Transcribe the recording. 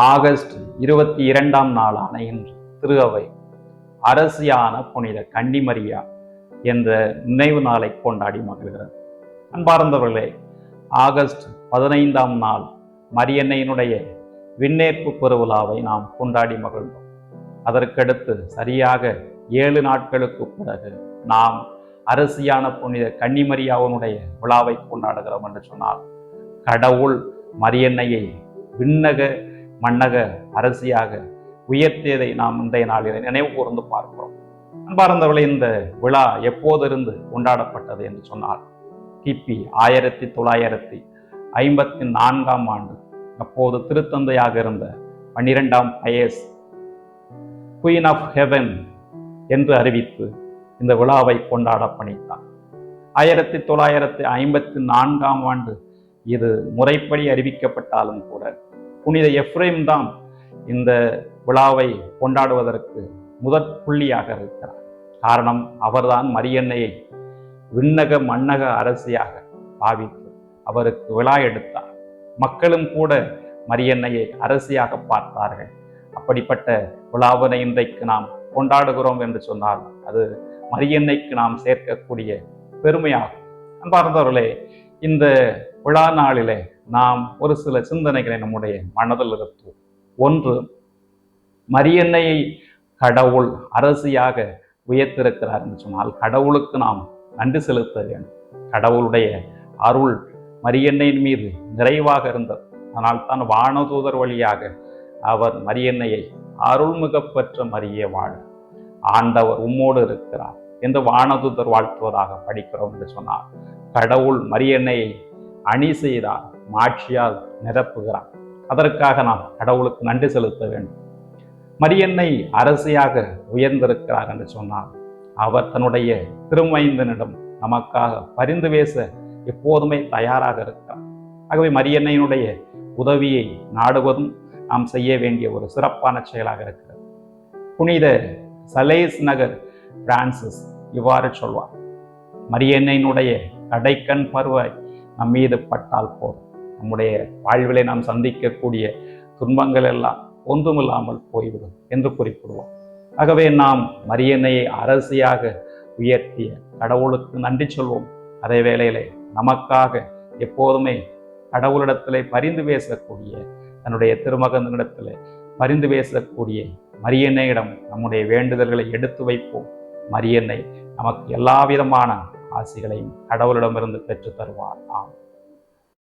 August 22ஆம் நாளான இன்று திரு அவை அரசியான புனித கன்னிமரியா என்ற நினைவு நாளை கொண்டாடி மகிழ்கிறது. அன்பார்ந்தவர்களே, ஆகஸ்ட் 15ஆம் நாள் மரியன்னையினுடைய விண்ணேற்பு பெருவிழாவை நாம் கொண்டாடி மகிழ்ந்தோம். அதற்கடுத்து சரியாக 7 நாட்களுக்கு பிறகு நாம் அரசியான புனித கன்னிமரியாவினுடைய விழாவை கொண்டாடுகிறோம் என்று சொன்னால், கடவுள் மரியன்னையை விண்ணக மன்னக அரசியாக உயர்த்தியதை நாம் இன்றைய நாளில் நினைவு கூர்ந்து பார்க்கிறோம். அன்பார்ந்தவர்களே, இந்த விழா எப்போதிருந்து கொண்டாடப்பட்டது என்று சொன்னால், கிபி 1954ஆம் ஆண்டு அப்போது திருத்தந்தையாக இருந்த 12ஆம் பயஸ் குயின் ஆஃப் ஹெவன் என்று அறிவித்து இந்த விழாவை கொண்டாட பணித்தார். 1954ஆம் ஆண்டு இது முறைப்படி அறிவிக்கப்பட்டாலும் கூட புனித எப்ரேம் தான் இந்த விழாவை கொண்டாடுவதற்கு முதற் புள்ளியாக இருக்கிறார். காரணம், அவர்தான் மரியன்னையை விண்ணக மன்னக அரசியாக பாவித்து அவருக்கு விழா எடுத்தார். மக்களும் கூட மரியன்னையை அரசியாக பார்த்தார்கள். அப்படிப்பட்ட விழாவினை இன்றைக்கு நாம் கொண்டாடுகிறோம் என்று சொன்னால் அது மரியன்னைக்கு நாம் சேர்க்கக்கூடிய பெருமையாகும். அன்பார்ந்தவர்களே, இந்த விழா நாளிலே நாம் ஒரு சில சிந்தனைகளை நம்முடைய மனதில் இருத்துவோம். ஒன்று, மரியன்னையை கடவுள் அரசியாக உயர்த்திருக்கிறார் என்று சொன்னால் கடவுளுக்கு நாம் நன்றி செலுத்த வேண்டும். கடவுளுடைய அருள் மரியன்னையின் மீது நிறைவாக இருந்தது. அதனால் தான் வானதூதர் வழியாக அவர் மரியன்னையை அருள்மிக பெற்ற மரியே வாழ, ஆண்டவர் உம்மோடு இருக்கிறார் என்று வானதூதர் வாழ்த்துவதாக படிக்கிறோம் என்று சொன்னார். கடவுள் மரியன்னையை அணி செய்தார், மாட்சியால் நிரப்புகிறார். அதற்காக நாம் கடவுளுக்கு நன்றி செலுத்த வேண்டும். மரியன்னை அரசியாக உயர்ந்திருக்கிறார் என்று சொன்னார் அவர் தன்னுடைய திருமைந்தனிடம் நமக்காக பரிந்து பேச எப்போதுமே தயாராக இருக்கிறார். ஆகவே மரியன்னையினுடைய உதவியை நாடுவதும் நாம் செய்ய வேண்டிய ஒரு சிறப்பான செயலாக இருக்கிறது. புனித சலேஸ் நகர் பிரான்சிஸ் இவ்வாறு சொல்வார், மரியன்னையினுடைய கடைக்கண் பருவாய் நம் மீது பட்டால் போதும், நம்முடைய வாழ்விலை நாம் சந்திக்கக்கூடிய துன்பங்கள் எல்லாம் ஒன்றுமில்லாமல் போய்விடும் என்று குறிப்பிடுவோம். ஆகவே நாம் மரியன்னையை அரசியாக உயர்த்திய கடவுளுக்கு நன்றி சொல்வோம். அதே வேளையிலே நமக்காக எப்போதுமே கடவுளிடத்திலே பரிந்து பேசக்கூடிய, தன்னுடைய திருமகனிடத்திலே பரிந்து பேசக்கூடிய மரியன்னையிடம் நம்முடைய வேண்டுதல்களை எடுத்து வைப்போம். மரியன்னை நமக்கு எல்லா விதமான ஆசிகளையும் கடவுளிடமிருந்து பெற்று தருவார். ஆம்.